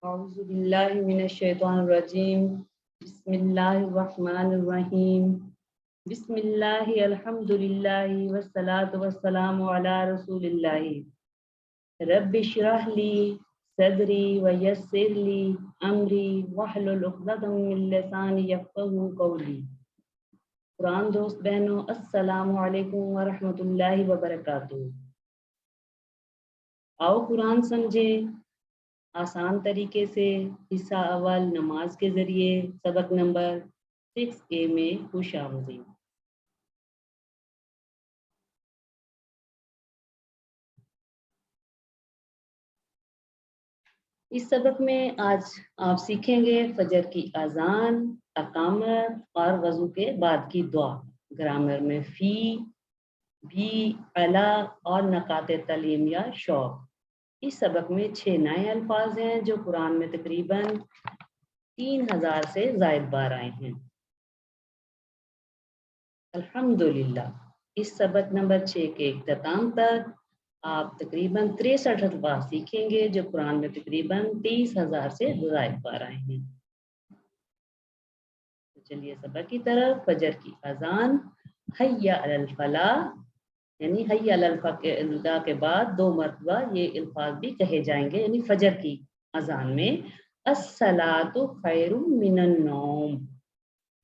أعوذ بالله من الشيطان الرجيم بسم الله الرحمن الرحيم بسم الله الحمد لله والصلاة والسلام على رسول الله رب اشرح لي صدري ويسر لي أمري واحلل عقدة من لساني يفقهوا قولي. قرآن دوست بہنوں السلام علیکم ورحمۃ اللہ وبرکاتہ. آؤ قرآن سمجھیں آسان طریقے سے. حصہ اول نماز کے ذریعے سبق نمبر 6A میں خوش آمدید. اس سبق میں آج آپ سیکھیں گے فجر کی اذان، اقامت اور وضو کے بعد کی دعا. گرامر میں فی، بھی، علا اور نکات تعلیم یا شوق. اس سبق میں 6 نئے الفاظ ہیں جو قرآن میں تقریباً 3000 سے زائد بار آئے ہیں. الحمدللہ اس سبق نمبر 6 کے اختتام تک آپ تقریباً 63 الفاظ سیکھیں گے جو قرآن میں تقریباً 30,000 سے زائد بار آئے ہیں. تو چلیے سبق کی طرف. فجر کی اذان، حی علی الفلاح، یعنی حی علی الفلاح کے بعد 2 مرتبہ یہ الفاظ بھی کہے جائیں گے. یعنی فجر کی اذان میں الصلاۃ خیر من النوم،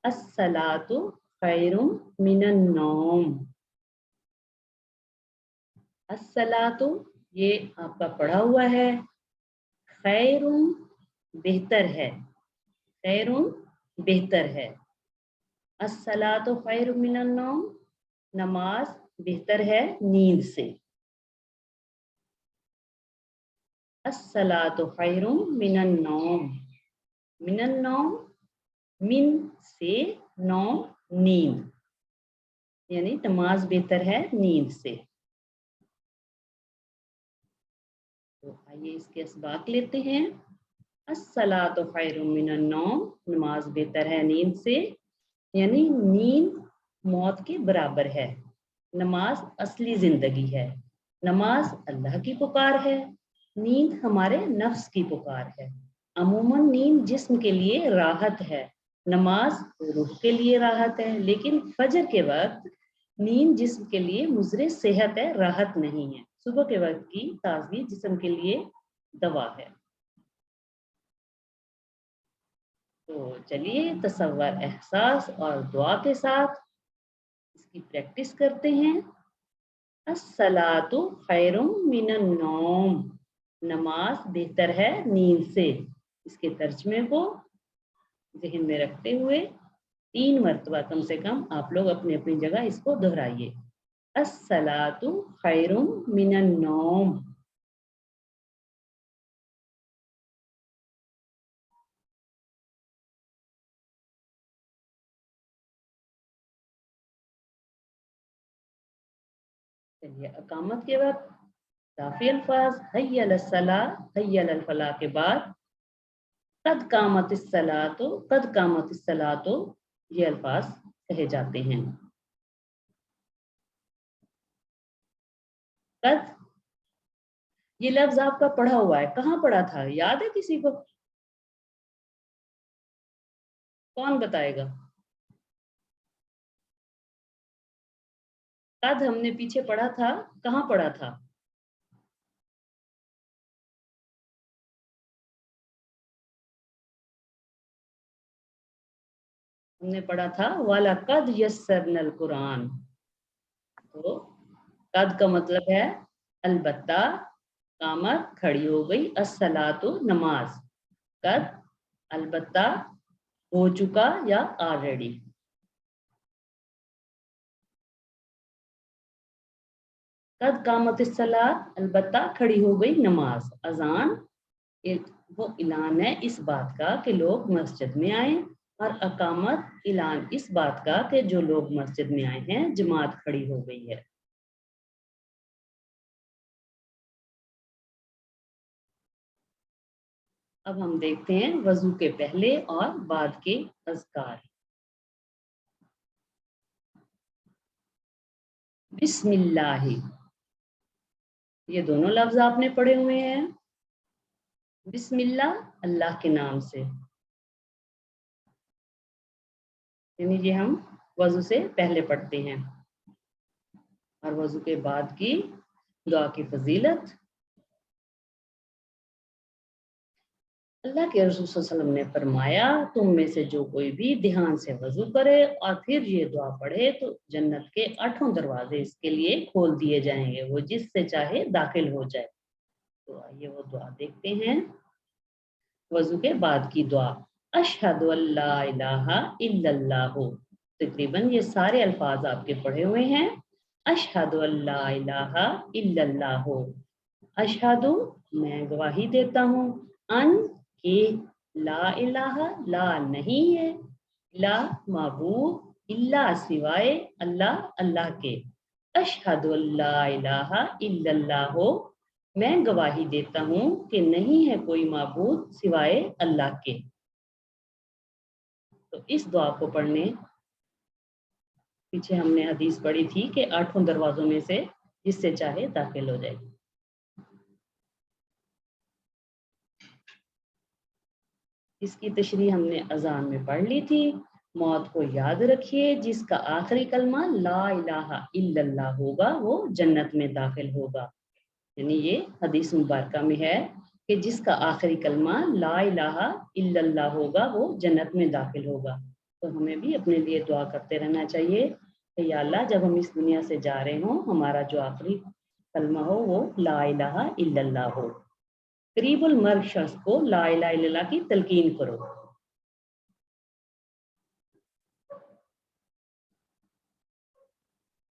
الصلاۃ خیر من النوم. الصلاۃ یہ آپ کا پڑھا ہوا ہے، خیر بہتر ہے، خیر بہتر ہے. الصلاۃ خیر من النوم نماز بہتر ہے نیند سے. الصلاۃ خیر من النوم، من النوم من سے، نوم نیند، یعنی نماز بہتر ہے نیند سے. تو آئیے اس کے اسباق لیتے ہیں. الصلاۃ خیر من النوم نماز بہتر ہے نیند سے، یعنی نیند موت کے برابر ہے. نماز اصلی زندگی ہے، نماز اللہ کی پکار ہے، نیند ہمارے نفس کی پکار ہے. عموماً نیند جسم کے لیے راحت ہے، نماز روح کے لیے راحت ہے. لیکن فجر کے وقت نیند جسم کے لیے مضر صحت ہے، راحت نہیں ہے. صبح کے وقت کی تازگی جسم کے لیے دوا ہے. تو چلیے تصور، احساس اور دعا کے ساتھ اس کی پریکٹس کرتے ہیں. الصلاۃ خیر من النوم نماز بہتر ہے نیند سے. اس کے ترجمے کو ذہن میں رکھتے ہوئے 3 مرتبہ کم سے کم آپ لوگ اپنی اپنی جگہ اس کو دہرائیے. الصلاۃ خیر من النوم. چلیے اقامت کے وقت کافی الفاظ حی علی الصلاۃ، حی علی الفلاح کے بعد قد قامت الصلاۃ، قد قامت الصلاۃ یہ الفاظ کہے جاتے ہیں. قد یہ لفظ آپ کا پڑھا ہوا ہے، کہاں پڑھا تھا یاد ہے کسی کو؟ کون بتائے گا؟ قد ہم نے پیچھے پڑھا تھا، کہاں پڑھا تھا؟ ہم نے پڑھا تھا وَلَقَدْ يَسَّرْنَا الْقُرْآنَ. تو قد کا مطلب ہے البتہ، قامت کھڑی ہو گئی، الصلاۃ نماز، قد البتہ ہو چکا یا آلریڈی. قد قامت الصلاۃ البتہ کھڑی ہو گئی نماز. اذان وہ اعلان ہے اس بات کا کہ لوگ مسجد میں آئیں، اور اقامت اعلان اس بات کا کہ جو لوگ مسجد میں آئے ہیں جماعت کھڑی ہو گئی ہے. اب ہم دیکھتے ہیں وضو کے پہلے اور بعد کے اذکار. بسم اللہ، یہ دونوں لفظ آپ نے پڑھے ہوئے ہیں. بسم اللہ اللہ کے نام سے، یعنی یہ ہم وضو سے پہلے پڑھتے ہیں، اور وضو کے بعد کی دعا کی فضیلت، اللہ کے رسول صلی اللہ علیہ وسلم نے فرمایا تم میں سے جو کوئی بھی دھیان سے وضو کرے اور پھر یہ دعا پڑھے تو جنت کے 8 دروازے اس کے لیے کھول دیے جائیں گے، وہ جس سے چاہے داخل ہو جائے۔ تو آئیے وہ دعا دیکھتے ہیں۔ وضو کے بعد کی دعا، اشہد اللہ الہ الا اللہ، تقریباً یہ سارے الفاظ آپ کے پڑھے ہوئے ہیں۔ اشہد اللہ الہ الا اللہ، اشہد میں گواہی دیتا ہوں، ان کہ لا الہ لا نہیں ہے، لا معبود الا سوائے اللہ اللہ کے، اشہد اللہ الہ الا اللہ، میں گواہی دیتا ہوں کہ نہیں ہے کوئی معبود سوائے اللہ کے۔ تو اس دعا کو پڑھنے پیچھے ہم نے حدیث پڑھی تھی کہ 8 دروازوں میں سے جس سے چاہے داخل ہو جائے۔ اس کی تشریح ہم نے اذان میں پڑھ لی تھی۔ موت کو یاد رکھیے، جس کا آخری کلمہ لا الہ الا اللہ ہوگا وہ جنت میں داخل ہوگا، یعنی یہ حدیث مبارکہ میں ہے کہ جس کا آخری کلمہ لا الہ الا اللہ ہوگا وہ جنت میں داخل ہوگا۔ تو ہمیں بھی اپنے لیے دعا کرتے رہنا چاہیے کہ یا اللہ جب ہم اس دنیا سے جا رہے ہوں ہمارا جو آخری کلمہ ہو وہ لا الہ الا اللہ ہو۔ قریب المرگ شخص کو لا الہ الا اللہ کی تلقین کرو۔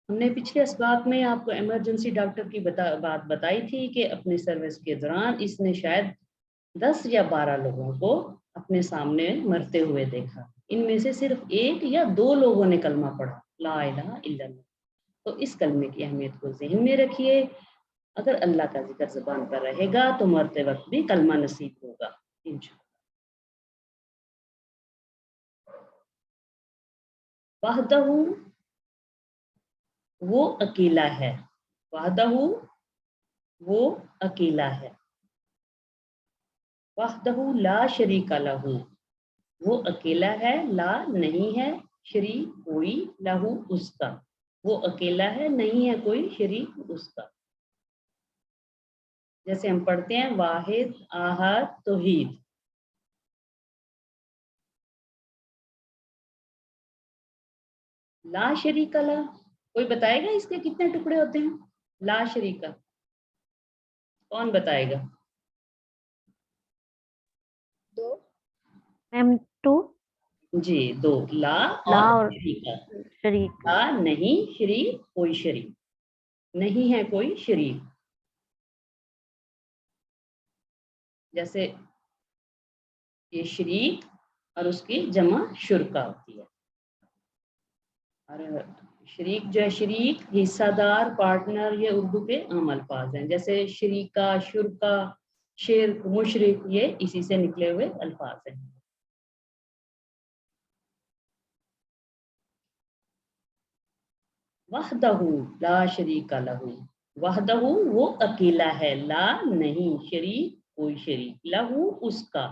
ہم نے پچھلے اسباق میں آپ کو ایمرجنسی ڈاکٹر کی بات بتائی تھی کہ اپنے سروس کے دوران اس نے شاید 10 یا 12 لوگوں کو اپنے سامنے مرتے ہوئے دیکھا، ان میں سے صرف 1 یا 2 لوگوں نے کلمہ پڑھا لا الہ الا اللہ۔ تو اس کلمے کی اہمیت کو ذہن میں رکھیے، اگر اللہ کا ذکر زبان پر رہے گا تو مرتے وقت بھی کلمہ نصیب ہوگا انشاءاللہ۔ وحدہ وہ اکیلا ہے، وحدہ وہ اکیلا ہے، وحدہ لا شریک لہ وہ اکیلا ہے، لا نہیں ہے، شریک کوئی، لہو اس کا، وہ اکیلا ہے نہیں ہے کوئی شریک اس کا۔ جیسے ہم پڑھتے ہیں واحد احد توحید، لا شریک لہ کوئی بتائے گا اس کے کتنے ٹکڑے ہوتے ہیں؟ لا شریک کون بتائے گا؟ 2 جی 2، لا اور شریک، لا نہیں شریک کوئی شریک نہیں ہے کوئی شریک، جیسے یہ شریک اور اس کی جمع شرکا ہوتی ہے، اور شریک جو ہے شریک حصہ دار پارٹنر، یہ اردو کے عام الفاظ ہیں، جیسے شریکہ شرکا شرک مشرک یہ اسی سے نکلے ہوئے الفاظ ہیں۔ وحدہ لا شریک لہ، وحدہ وہ اکیلا ہے، لا نہیں شریک کوئی شریک، لہو اس کا،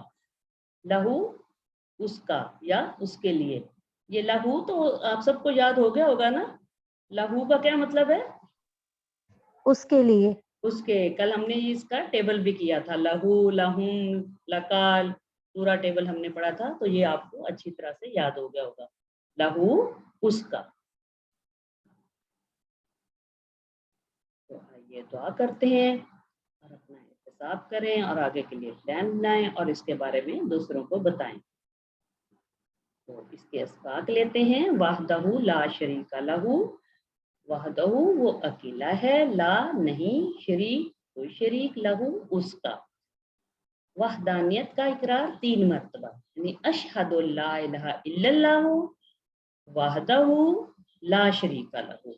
لہو اس کا یا اس کے لیے، یہ لہو تو آپ سب کو یاد ہو گیا ہوگا نا، لہو کا کیا مطلب ہے؟ اس کے لیے، اس کے، کل ہم نے اس کا ٹیبل بھی کیا تھا، لہو لہم لکال پورا ٹیبل ہم نے پڑھا تھا، تو یہ آپ کو اچھی طرح سے یاد ہو گیا ہوگا، لہو اس کا۔ تو آئیے دعا کرتے ہیں اور اپنا احتساب کریں اور آگے کے لیے پلان بنائیں اور اس کے بارے میں دوسروں کو بتائیں۔ تو اس کے اسباق لیتے ہیں، وحدہ لا شریک لہ، وحدہ وہ اکیلا ہے، لا نہیں شریک کوئی شریک، لہو اس کا، وحدانیت کا اقرار 3 مرتبہ، یعنی اشہد لا الہ الا اللہ وحدہ لا شریک لہ،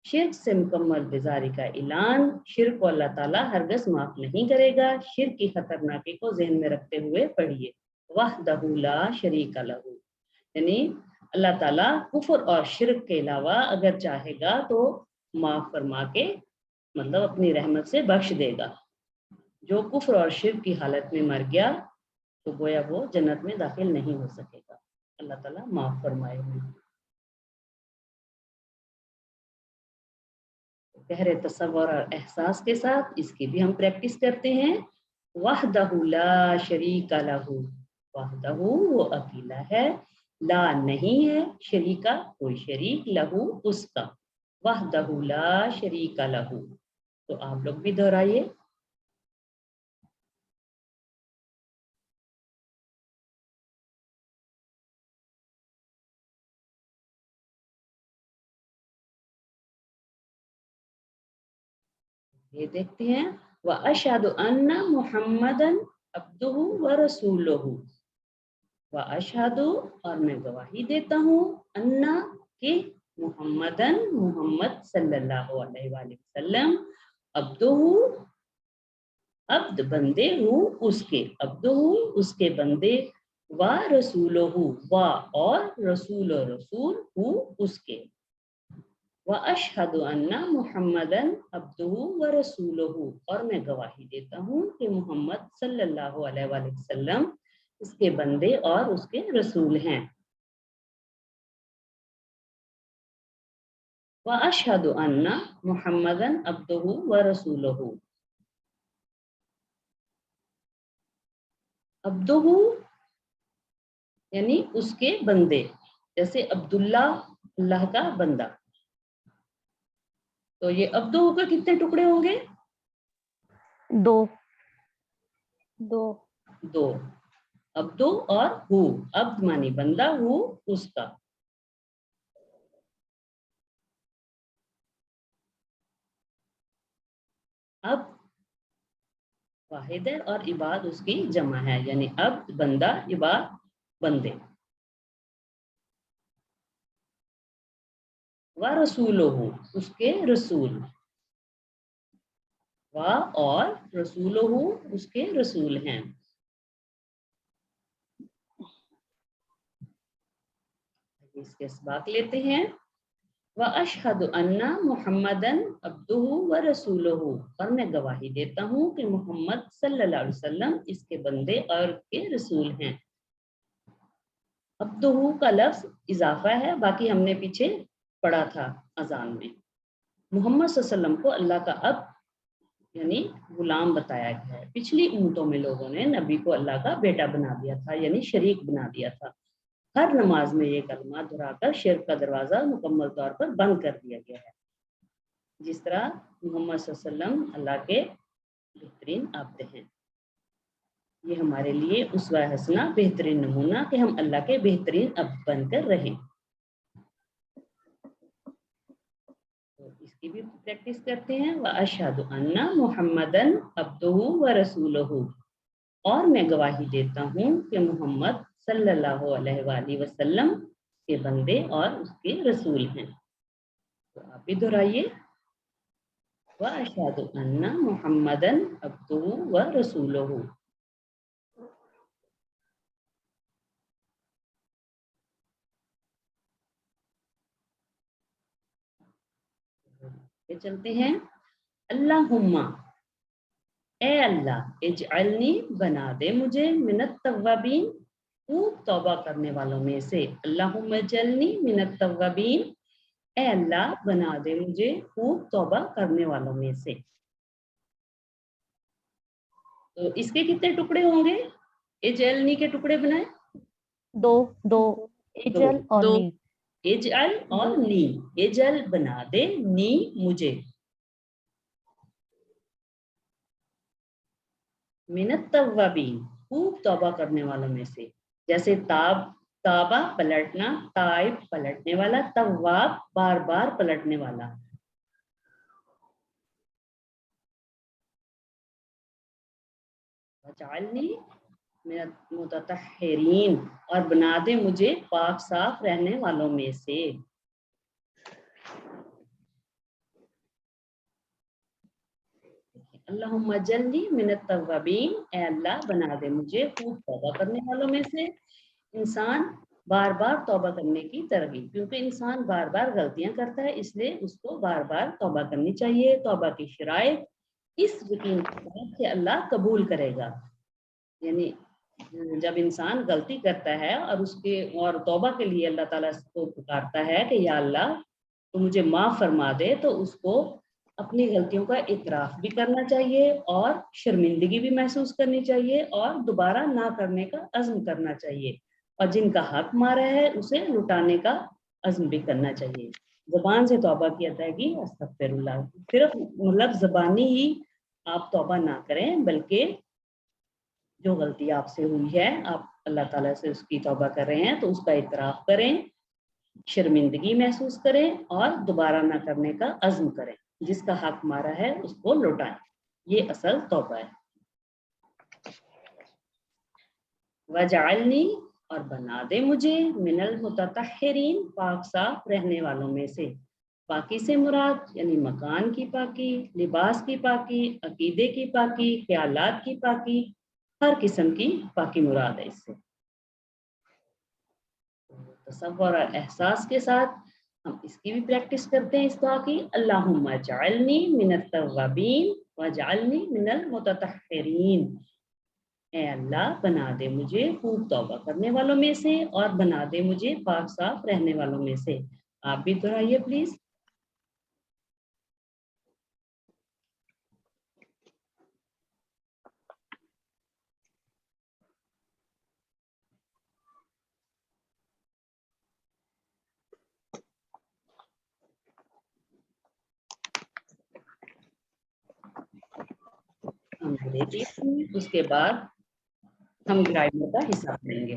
شرک سے مکمل بیزاری کا اعلان، شرک کو اللہ تعالیٰ ہرگز معاف نہیں کرے گا، شرک کی خطرناکی کو ذہن میں رکھتے ہوئے پڑھیے وحدہ لا شریک لہ، یعنی اللہ تعالیٰ کفر اور شرک کے علاوہ اگر چاہے گا تو معاف فرما کے مطلب اپنی رحمت سے بخش دے گا، جو کفر اور شرک کی حالت میں مر گیا تو گویا وہ جنت میں داخل نہیں ہو سکے گا. اللہ تعالیٰ معاف فرمائے ہمیں. گہرے تصور اور احساس کے ساتھ اس کی بھی ہم پریکٹس کرتے ہیں. وحدہ لا شریک لہ، وحدہ وہ اکیلا ہے، لا نہیں ہے، شریکا کوئی شریک، لہو اس کا، وحدہ لا شریک لہ. تو آپ لوگ بھی دہرائیے. یہ دیکھتے ہیں وَأَشْهَدُ أَنَّ مُحَمَّدًا عَبْدُهُ وَرَسُولُهُ. وَأَشْهَدُ اور میں گواہی دیتا ہوں، انا کہ محمدًا محمد صلی اللہ علیہ وآلہ وسلم، عبدہ عبد بندے ہوں اس کے، عبدہ اس کے بندے، وَرَسُولُهُ و اور رسول و رسول ہوں اس کے. وَأَشْهَدُ أَنَّ مُحَمَّدًا عَبْدُهُ وَرَسُولُهُ اور میں گواہی دیتا ہوں کہ محمد صلی اللہ علیہ وآلہ وسلم اس کے بندے اور اس کے رسول ہیں. وَأَشْهَدُ أَنَّ مُحَمَّدًا عَبْدُهُ وَرَسُولُهُ. عبدہ یعنی اس کے بندے، جیسے عبداللہ اللہ کا بندہ. تو یہ عبدہ کا کتنے ٹکڑے ہوں گے؟ دو. دو. عبدو اور ہو، عبد مانی بندہ، ہو اس کا. اب واحد ہے اور عباد اس کی جمع ہے، یعنی عبد بندہ، عباد بندے. وَرَسُولُهُ اس کے رسول، و اور رسولہ اس کے رسول ہیں. اس کے اسباق لیتے ہیں. وَأَشْهَدُ أَنَّ مُحَمَّدًا عَبْدُهُ وَرَسُولُهُ اور میں گواہی دیتا ہوں کہ محمد صلی اللہ علیہ وسلم اس کے بندے اور اس کے رسول ہیں. عبدہ کا لفظ اضافہ ہے، باقی ہم نے پیچھے پڑھا تھا اذان میں. محمد صلی اللہ علیہ وسلم کو اللہ کا عبد یعنی غلام بتایا گیا ہے. پچھلی امتوں میں لوگوں نے نبی کو اللہ کا بیٹا بنا دیا تھا، یعنی شریک بنا دیا تھا. ہر نماز میں یہ کلمہ دہرا کر شرک کا دروازہ مکمل طور پر بند کر دیا گیا ہے. جس طرح محمد صلی اللہ علیہ وسلم اللہ کے بہترین عبد ہیں. یہ ہمارے لیے اسوہ حسنہ، بہترین نمونہ کہ ہم اللہ کے بہترین عبد بن کر رہیں. تو اس کی بھی پریکٹس کرتے ہیں. وَأَشْهَدُ أَنَّ مُحَمَّدًا عَبْدُهُ وَرَسُولُهُ اور میں گواہی دیتا ہوں کہ محمد صلی اللہ علیہ وآلہ وسلم کے بندے اور اس کے رسول ہیں. تو آپ بھی دہرائیے. وَأَشْهَدُ أَنَّ مُحَمَّدًا عَبْدُهُ وَرَسُولُهُ. چلتے ہیں. اللہم اے اللہ، اجعلنی بنا دے مجھے، من التوابین خوب توبہ کرنے والوں میں سے. اللہم اجعلنی من التوابین اے اللہ بنا دے مجھے خوب توبہ کرنے والوں میں سے. تو اس کے کتنے ٹکڑے ہوں گے؟ اجعلنی کے ٹکڑے بنائیں. دو. اجل اور دو. نی. اجعل اور نی. اجل بنا دے، نی مجھے. من التوابین خوب توبہ کرنے والوں میں سے. جیسے تابہ پلٹنا، تائب پلٹنے والا، تواب بار بار پلٹنے والا. وجعلنی من المتطہرین اور بنا دے مجھے پاک صاف رہنے والوں میں سے. اللہم اجعلنی من التوابین اے اللہ بنا دے مجھے خوب توبہ کرنے والوں میں سے. انسان بار بار توبہ کرنے کی ترغیب، کیونکہ انسان بار بار غلطیاں کرتا ہے، اس لیے اس کو بار بار توبہ کرنی چاہیے. توبہ کی شرائط اس یقین کے ساتھ کہ اللہ قبول کرے گا. یعنی جب انسان غلطی کرتا ہے اور توبہ کے لیے اللہ تعالیٰ کو پکارتا ہے کہ یا اللہ تو مجھے معاف فرما دے, تو اس کو اپنی غلطیوں کا اعتراف بھی کرنا چاہیے اور شرمندگی بھی محسوس کرنی چاہیے اور دوبارہ نہ کرنے کا عزم کرنا چاہیے, اور جن کا حق مارا ہے اسے لٹانے کا عزم بھی کرنا چاہیے. زبان سے توبہ کی ادائیگی استغفر اللہ, صرف مطلب زبانی ہی آپ توبہ نہ کریں, بلکہ جو غلطی آپ سے ہوئی ہے آپ اللہ تعالیٰ سے اس کی توبہ کر رہے ہیں تو اس کا اعتراف کریں, شرمندگی محسوس کریں اور دوبارہ نہ کرنے کا عزم کریں. جس کا حق مارا ہے اس کو لوٹائیں, یہ اصل توبہ ہے. وجعلنی, اور بنا دے مجھے, من المتطہرین, پاک صاف رہنے والوں میں سے. پاکی سے مراد یعنی مکان کی پاکی, لباس کی پاکی, عقیدے کی پاکی, خیالات کی پاکی, ہر قسم کی پاکی مراد ہے اس سے. تصور اور احساس کے ساتھ ہم اس کی بھی پریکٹس کرتے ہیں اس دعا کی. اللہم اجعلنی من التوابین واجعلنی من المتطہرین. اے اللہ بنا دے مجھے خوب توبہ کرنے والوں میں سے اور بنا دے مجھے پاک صاف رہنے والوں میں سے. آپ بھی دہرائیے پلیز. ہم دیتی ہیں, اس کے بعد ہم گرامر کا حساب لیں گے.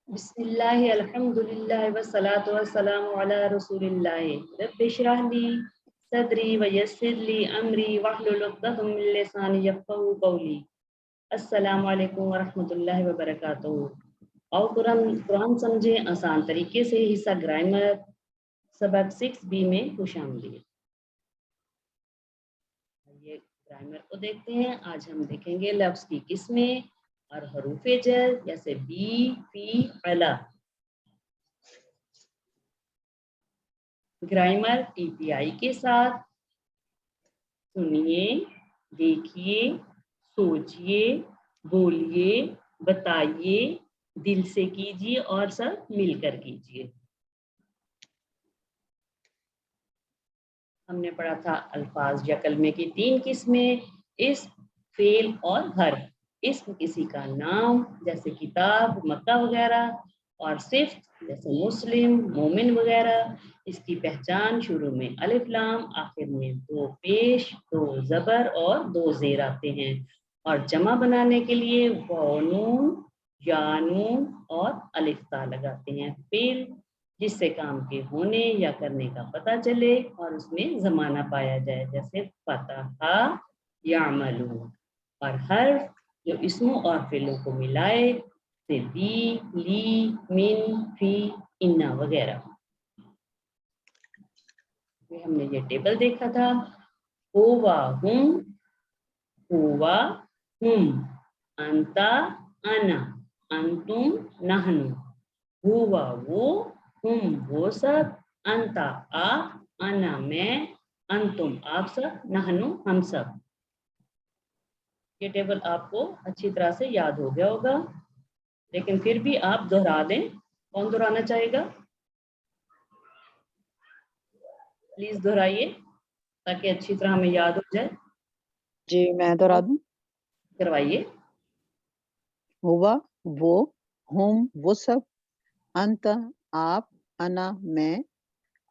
بسم اللہ الحمد للہ والصلاة والسلام علی رسول اللہ. رب اشرح لی صدری ویسر لی امری واحلل عقدۃ من لسانی یفقہوا قولی. السلام علیکم ورحمۃ اللہ وبرکاتہ. اور قرآن سمجھیں آسان طریقے سے, حصہ گرامر سبق 6B میں خوش آمدید. یہ گرامر کو دیکھتے ہیں. آج ہم دیکھیں گے لفظ کی قسمیں اور حروف جر جیسے بی, فی, علا. گرامر TPI کے ساتھ سنیے, دیکھیے, سوچئے, بولیے, بتائیے, دل سے کیجیے اور سب مل کر کیجیے. ہم نے پڑھا تھا الفاظ یا کلمے کی 3 قسمیں, اسم, فعل اور حرف. اسم کسی کا نام جیسے کتاب, مکہ وغیرہ, اور صفت جیسے مسلم, مومن وغیرہ. اس کی پہچان شروع میں الف لام, آخر میں 2 پیش, 2 زبر اور 2 زیر آتے ہیں. اور جمع بنانے کے لیے واو نون, یا نون اور الف تا لگاتے ہیں. فعل جس سے کام کے ہونے یا کرنے کا پتہ چلے اور اس میں زمانہ پایا جائے جیسے فتح, یعملون. اور حرف جو اسموں اور فعلوں کو ملائے جیسے بی, لی, من, فی, انا وغیرہ. ہم نے یہ ٹیبل دیکھا تھا. ہوا, ہم, ہوا, ہم, انتا, انا, انتم, نحن. ہوا وہ, ہم وہ سب, انتا آپ, انا میں, انتم آپ سب, نحن ہم سب. یہ ٹیبل آپ کو اچھی طرح سے یاد ہو گیا ہوگا, لیکن پھر بھی آپ دہرا دیں. کون دہرانا چاہے گا؟ پلیز دہرائیے تاکہ اچھی طرح ہمیں یاد ہو جائے. جی میں دہرا دوں. کروائیے. ہوا وہ, ہم وہ سب, انت آپ, انا میں,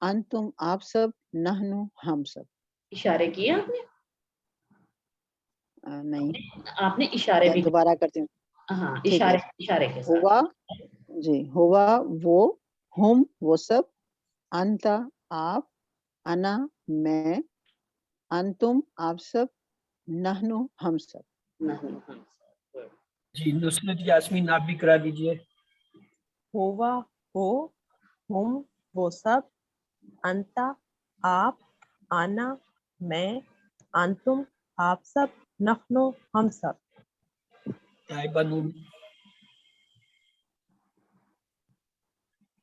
انتم آپ سب, نحن ہم سب. اشارے کیے آپ نے؟ نہیں, آپ نے اشارے بھی. دوبارہ کرتی ہوں. ہاں, ٹھیک ہے. اشارے کے ساتھ. ہوا جی, ہوا وہ, ہم وہ سب, انت آپ, انا میں, انتم آپ سب, نحن ہم سب. نحن ہم سب. جی نصرت یاسمین آپ بھی کرا دیجئے. ہوا ہو, ہم وہ سب, انتا آپ, آنا میں, انتم آپ سب, نحن ہم سب. طیبہ نون.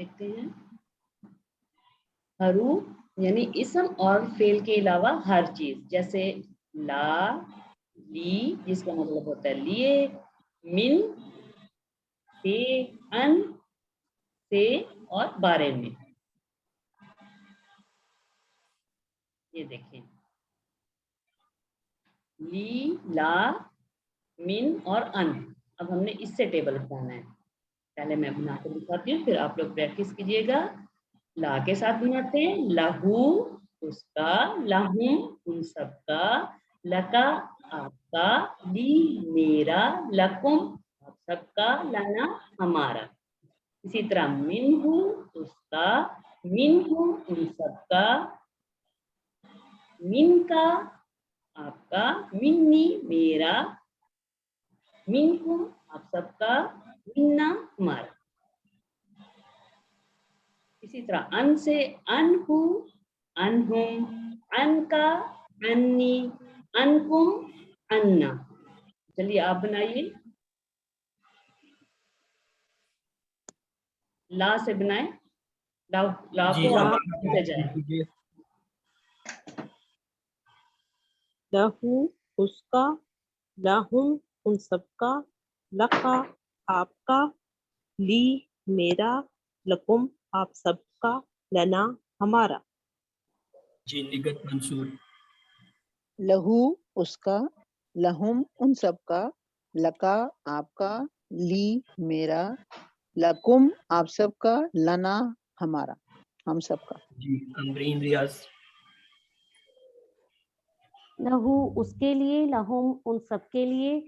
دیکھتے ہیں. حروف یعنی اسم اور فعل کے علاوہ ہر چیز، جیسے لا، لی جس کا مطلب ہوتا ہے لیے، من سے، ان سے اور بارے میں. یہ دیکھیں لی، لا، من اور ان. اب ہم نے اس سے ٹیبل بنانا ہے. پہلے میں بنا کے دکھاتی ہوں، پھر آپ لوگ پریکٹس کیجیے گا. لا کے ساتھ بناتے ہیں لہو اس کا، لہم ان سب کا، لکا آپ کا، لی میرا، لکم آپ سب کا، لنا ہمارا. اسی طرح منہو اس کا، منہم ان سب کا، من کا آپ کا، منی میرا، منکم آپ سب کا، منا ہمارا. اسی طرح ان سے انہو، انہم، ان کا، انی، انکم، انا. چلیے آپ بنائیے. لا سے بنائیں. لا جی کو اب آپ آپ سے جائیں. کیجیے. لہو اس کا، لہم ان سب کا، لکا آپ کا، لی میرا، لکم آپ سب کا، لنا ہمارا. جی نگت منصور. لہو اس کا، لہم ان سب کا، لکا آپ کا، لی میرا، لکم آپ سب کا، لنا ہمارا ہم سب کا. جی امرین ریاض. لہو اس کے لیے، لہم ان سب کے لیے،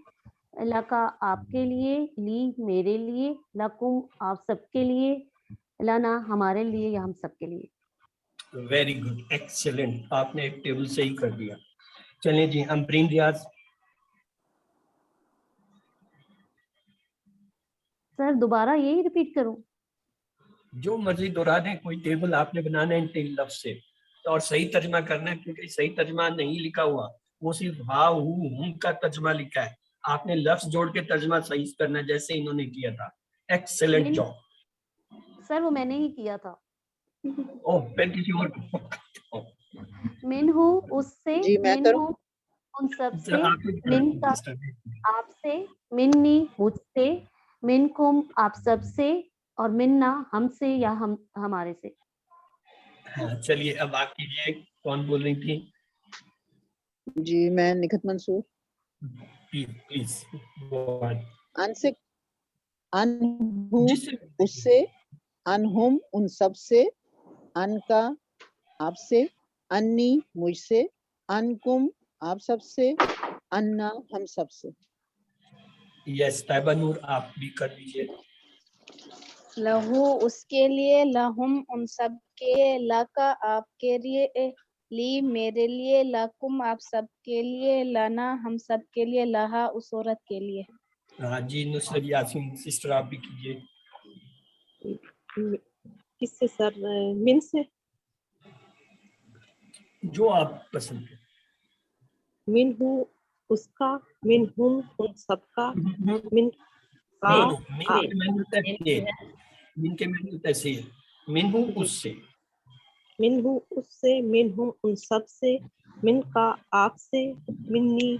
لکا آپ کے لیے، لی میرے لیے، لکم آپ سب کے لیے، لنا ہمارے لیے یا ہم سب کے لیے. Very good, excellent. آپ نے ایک ٹیبل صحیح کر دیا. چلیں جی امرین ریاض. سر دوبارہ یہی ریپیٹ کروں؟ جو مرضی دہرا دیں، کوئی ٹیبل آپ نے بنانا ہے ان 3 لفظ سے اور صحیح ترجمہ کرنا ہے، کیونکہ صحیح ترجمہ نہیں لکھا ہوا، وہ صرف ہا ہو ہم کا ترجمہ لکھا ہے. آپ نے لفظ جوڑ کے ترجمہ صحیح کرنا ہے جیسے انہوں نے کیا تھا. Excellent job. سر وہ میں نے ہی کیا تھا. اوہ پھر کسی اور کو. من ہوں اس سے، جی میں من کروں. ہوں ان سب سے، آپ کی من کا آپ سے، منی مجھ سے، منکم آپ سب سے، اور منا ہم سے یا ہم ہمارے سے. ہاں چلیے اب آپ کیجیے. کون بول رہی تھی؟ جی میں نکھت منصور. پلیز. ان سے، ان ہوں اس سے، ان ہم ان سب سے، ان کا آپ سے، انی مجھ سے، انکم آپ سب سے، انا ہم سب سے. یس طیبہ نور آپ بھی کر لیجیے. لہو اس کے لیے، لہم ان سب کے، لکا آپ کے لیے، لی میرے لیے، لکم آپ سب کے لیے، لنا ہم سب کے لیے، لہا اس عورت کے لیے. ہاں جی نصرت یاسین سسٹر آپ بھی کیجیے. کس سے سر؟ من سے. جو آپ پسند کریں. من ہوں اس کا، من ہم ان سب کا، من کا من کے میں ہوتا ہے سے، من ہوں اس سے، من ہوں اس سے، من ہوں ان سب سے، من کا آپ سے، منی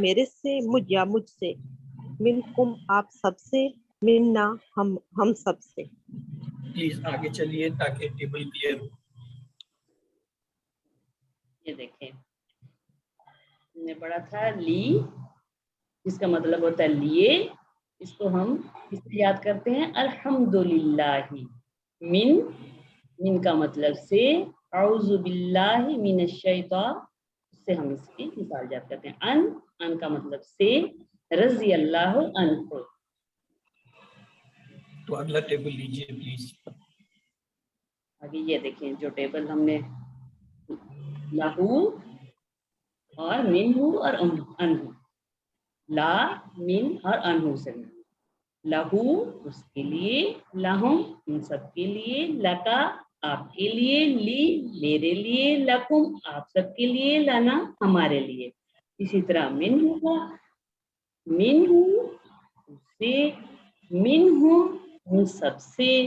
میرے سے، مجھ یا مجھ سے، من کم آپ سب سے، منا ہم سب سے. پلیز آگے چلیے تاکہ ٹیبل کلیئر ہو. یہ دیکھیں ہم نے پڑھا تھا لی جس کا مطلب ہوتا ہے لیے. اس کو ہم اس سے یاد کرتے ہیں الحمدللہ. من کا مطلب سے، اعوذ باللہ من الشیطان، اس سے ہم اس کی مثال یاد کرتے ہیں. ان کا مطلب سے، رضی اللہ عنہ. تو اگلا ٹیبل لیجیے پلیز. آگے یہ دیکھیں جو ٹیبل ہم نے لہو اور منہو اور انہو، لا من اور انہو سے، لہو اس کے لیے، لہم ان سب کے لیے، لکا آپ کے لیے، لی میرے لیے، لکم آپ سب کے لیے، لنا ہمارے لیے. اسی طرح منہو کا، منہو اس سے، منہم ان سب سے،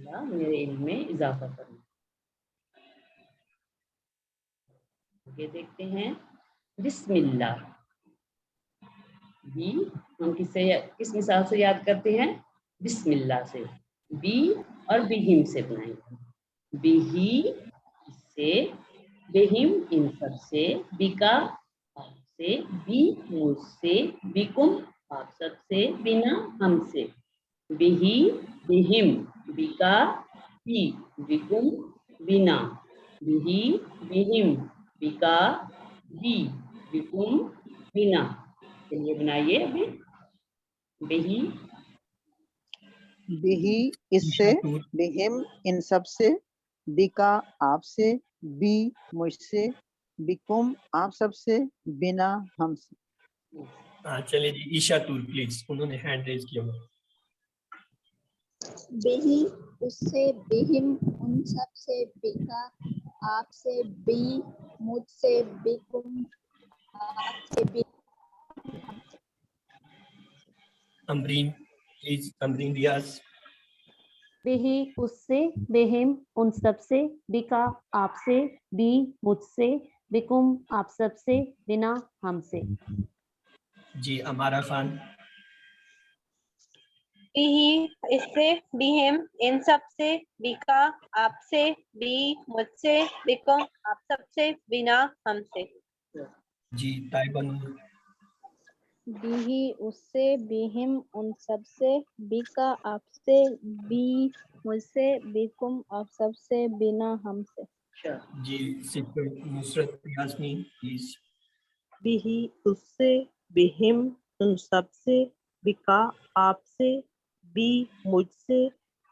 اللہ میرے علم میں اضافہ کرنا. یہ دیکھتے ہیں بسم اللہ. بی ہم کس مثال سے یاد کرتے ہیں؟ بسم اللہ سے. بی اور بہم سے بنائیں گے. بہی سے، بہم ان سب سے، بکا آپ سے، بی مجھ سے، بکم آپ سب سے، بنا ہم سے. بہی بہم، بکا بی، بکم بنا، بہی بہم، بکا بی، بکم بنا. چلیے بنائیے ابھی. بہی بہی اس سے، ایشا بہم ان سب سے، بکا آپ سے، بی مجھ سے، بکم آپ سب سے، بنا ہم سے. ہاں چلے جی ایشا طور پلیز، انہوں نے ہینڈ ریز کیا ہوا. بہی اس سے، بہم ان سب سے، بکا آپ سے، بی مجھ سے، بکم آپ سے، امرین پلیز، امرین ریاض. بہی اس سے، بہم ان سب سے، بکا آپ سے، بی مجھ سے، بکم آپ سب سے، بنا ہم سے. جی امارا خان. بہی اس سے، بہم ان سب سے، بکا آپ سے، بی مجھ سے، بکم آپ سب سے، بنا ہم سے. جی طیبہ نور. بہی اس سے، بہم ان سب سے، بکا آپ سے، بی مجھ سے، بکم آپ سب سے، بنا ہم سے. جی سپر نصرت یاسمین پلیز. بہی اس سے، بہم ان سب سے، بکا آپ سے، بی مجھ سے،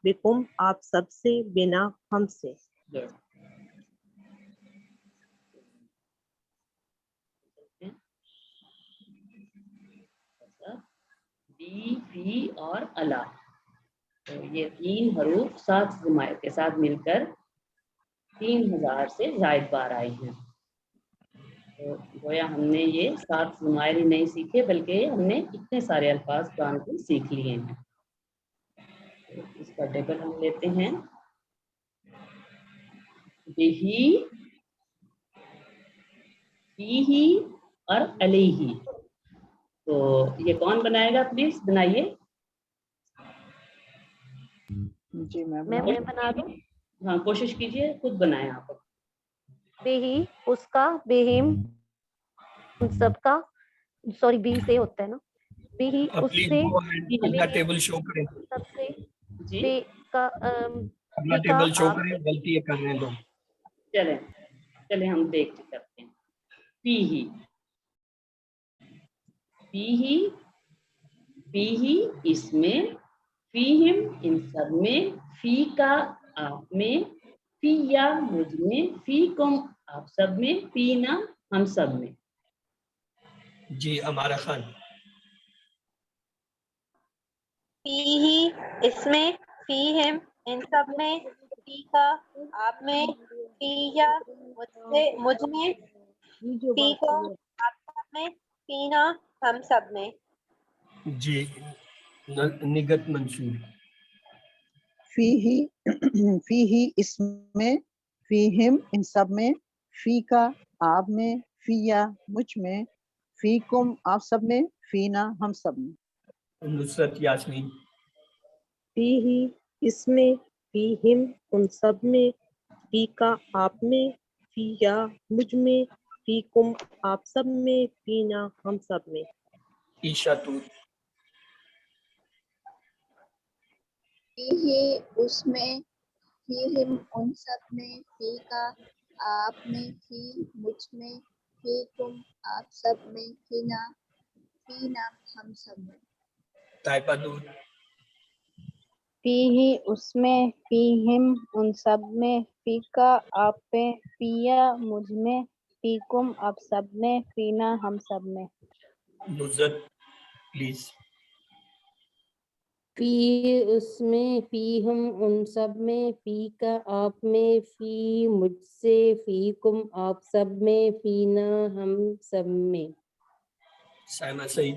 بکم آپ سب سے، بنا ہم سے. بی فی اور الا، تو یہ 3 حروف 7 ضمائر کے ساتھ مل کر 3000 سے زائد بار آئے ہیں. تو گویا ہم نے یہ 7 ضمائر ہی نہیں سیکھے بلکہ ہم نے اتنے سارے الفاظ قرآن کے سیکھ لیے ہیں. تو اس کا ٹیبل ہم لیتے ہیں. بہی، فیہی اور علیہی. تو یہ کون بنائے گا؟ پلیز بنائیے. جی میں میں بناؤں؟ بنا دوں. ہاں کوشش کیجیے خود بنائیں آپ. بہی اس کا، بہم ان سب کا، سوری بی سے ہوتا ہے نا، بہی اس پلیز سے، گو اینڈ اپنا بہم ٹیبل شو کریں، سب سے، جی بے کا اپنا بکا ٹیبل شو آپ کریں، سے. غلطی یہ کر رہے ہیں لوگ. چلیں ہم دیکھ کے کرتے ہیں. فیہی، فیہی، فیہی اس میں، فیہم ان سب میں، فی کا آپ میں، فی یا مجھ میں، فی کم آپ سب میں، فینا ہم سب میں. جی امارا خان. فیہی اس میں، فیہم ان سب میں، فی کا آپ میں، فی یا مجھ میں، فی کو آپ سب میں، فینا ہم سب میں. جی نگت منصور. فیہی فیہی اس میں، فیہم ان سب میں، فی کا آپ میں، فی یا مجھ میں، فیکم آپ سب میں، فینا ہم سب میں. نصرت یاسمین. فیہی اس میں، فیہم ان سب میں، فی کا آپ میں، فی یا مجھ میں، فیکم آپ سب میں، فینا ہم سب میں. ایشا طور. فیہی اس میں، فیہم ان سب میں، فی کا آپ میں، فی مجھ میں، فیکم آپ سب میں، فینا ہم سب میں. طیبہ نور. فیہی اس میں، فیہم ان سب میں، فی کا آپ میں، فی یا مجھ میں، فیکم آپ سب میں، فینا ہم سب میں. نصرت پلیز. فی اس میں، فی ہم ان سب میں، فی کا آپ میں، فی مجھ سے، فی کم آپ سب میں، فینا ہم سب میں. سائمہ سعید.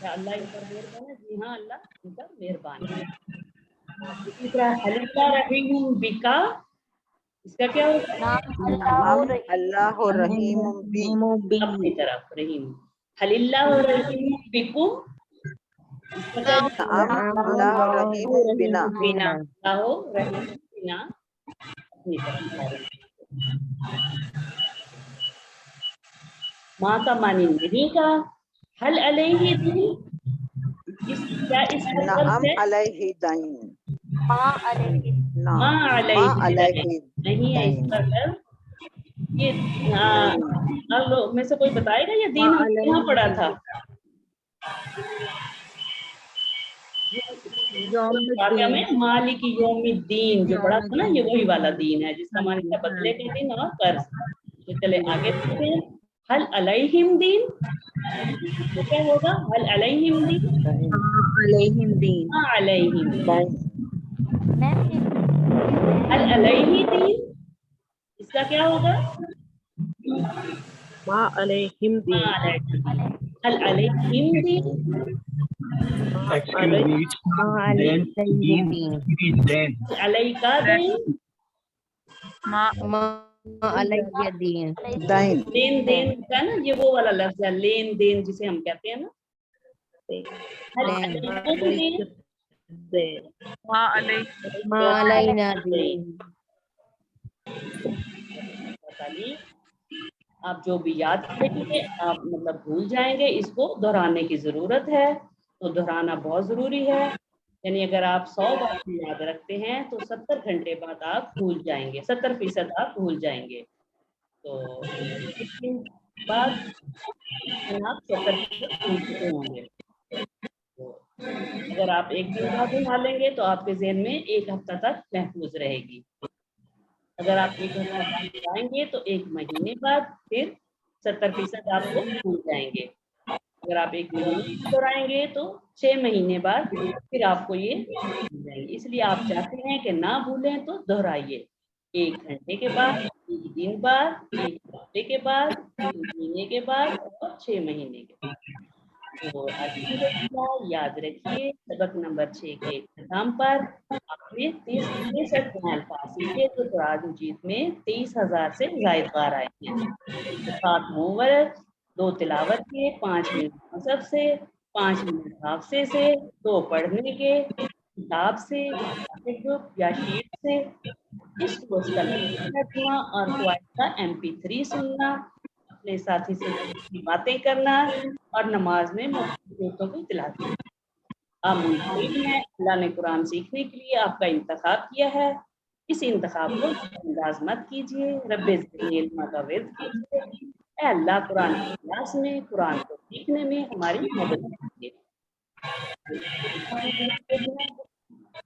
کیا اللہ ان پر مہربان ہے؟ جی ہاں، اللہ ان پر مہربان ہے. اسی طرح حلیلہ رحیم بکا، اس کا کیا ہوگا؟ ہم اللہ رحیم بھی اپنی طرف رحیم. حلیلہ رحیم بکم، اس کا کیا ہوگا؟ ہم اللہ رحیم بنا اللہ رحیم بنا، اپنی طرف. ماں کا معنی نہیں کا، حل علیہ دین، کیا اس کا نعم لفظ ہے؟ علیہ دین ماں علیہ نعم ماں ما علیہ علیہ دین نہیں ہے اس دین کا لفظ. یہ اب لوگ میں سے کوئی بتائے گا یہ دین ہم کہاں پڑھا تھا؟ واقعہ میں مالک یوم الدین جو پڑھا تھا نا، یہ وہی والا دین ہے جس کا معنی ہے بدلے کا دن اور قرض. تو چلے آگے دیکھتے ہیں. حل علیہم دین، تو کیا ہوگا؟ حل علیہم دین، علیہم دین ماں علیہم دین. دین حل علیہ دین، اس کا کیا ہوگا؟ ما علیہم ماں دین علیہم دین. حل علیہم دین، Actually, it's then then علیہ کا دین. علیہ دین دین لین دین کا نا یہ وہ والا لفظ ہے، لین دین جسے ہم کہتے ہیں نا. حل علیکم دین، ماں علینا دین. آپ جو بھی یاد کریں گے آپ مطلب بھول جائیں گے، اس کو دہرانے کی ضرورت ہے. تو دہرانا بہت ضروری ہے. یعنی اگر آپ 100 باتیں یاد رکھتے ہیں تو 70 گھنٹے بعد آپ بھول جائیں گے، 70% آپ بھول جائیں گے. تو اس کے بعد آپ 70% بھول چکے ہوں گے. تو اگر آپ ایک دن بعد بنا لیں گے تو آپ کے ذہن میں ایک ہفتہ تک محفوظ رہے گی. اگر آپ ایک ہفتہ بعد جائیں گے تو ایک مہینے بعد پھر 70% آپ کو بھول جائیں گے. اگر آپ ایک مہینے دہرائیں گے تو 6 مہینے بعد پھر آپ کو یہ بھول جائیں گے. اس لیے آپ چاہتے ہیں کہ نہ بھولیں تو دہرائیے. 1 گھنٹے کے بعد، 1 دن بعد، 1 ہفتے کے بعد، 1 مہینے کے بعد اور 6 مہینے کے بعد. تو الحمدللہ یاد رکھیے سبق نمبر 6 کے اختتام پر آپ نے 63 نئے الفاظ سیکھے. تو قرآن مجید میں 23,000 سے زائد بار آئے ہیں. 7 ہوم ورک، 2 تلاوت کے، 5 منٹ مصحف سے، 5 منٹ حافظے سے، 2 پڑھنے کے کتاب سے گروپ یا شیٹ سے. اس کورس کا ترجمہ اور فوائد کا MP3 سننا، اپنے ساتھی سے باتیں کرنا اور نماز میں مختلف کی تلاوت کرنا. آپ منتظر ہیں، اللہ نے قرآن سیکھنے کے لیے آپ کا انتخاب کیا ہے. اس انتخاب کو انداز مت کیجیے. رب زدنی علما کا ورد کیجیے. اے اللہ قرآن کی کلاس میں، قرآن کو سیکھنے میں ہماری مدد کیجیے.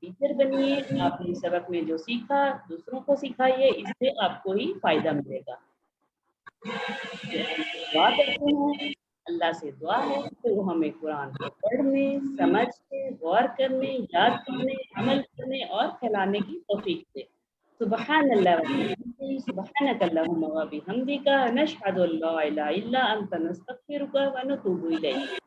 ٹیچر بنیے. آپ نے سبق میں جو سیکھا دوسروں کو سکھائیے، اس سے آپ کو ہی فائدہ ملے گا. دعا کرتے ہیں، اللہ سے دعا ہے کہ وہ ہمیں قرآن کو پڑھنے، سمجھنے، غور کرنے، یاد کرنے، عمل کرنے اور پھیلانے کی توفیق دے. سبحان اللہ وبحمدہ، سبحانک اللہم وبحمدک، نشہد ان لا الہ الا انت، نستغفرک ونتوب الیک.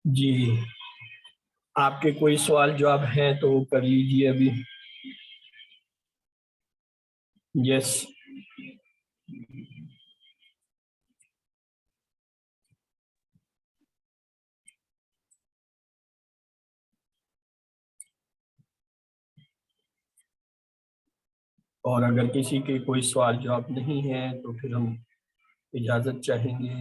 جی آپ کے کوئی سوال جواب ہیں تو کر لیجیے ابھی. یس اور اگر کسی کے کوئی سوال جواب نہیں ہے تو پھر ہم اجازت چاہیں گے.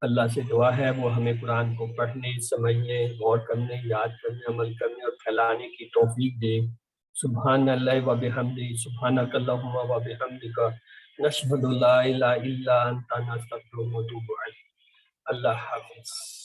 اللہ سے دعا ہے وہ ہمیں قرآن کو پڑھنے، سمجھنے، غور کرنے، یاد کرنے، عمل کرنے اور پھیلانے کی توفیق دے۔ سبحان اللہ و بحمدہ، سبحانک اللہم و بحمدک، نشہد لا الہ الا انت، نستغفرک و نتوب الیک۔ اللہ حافظ۔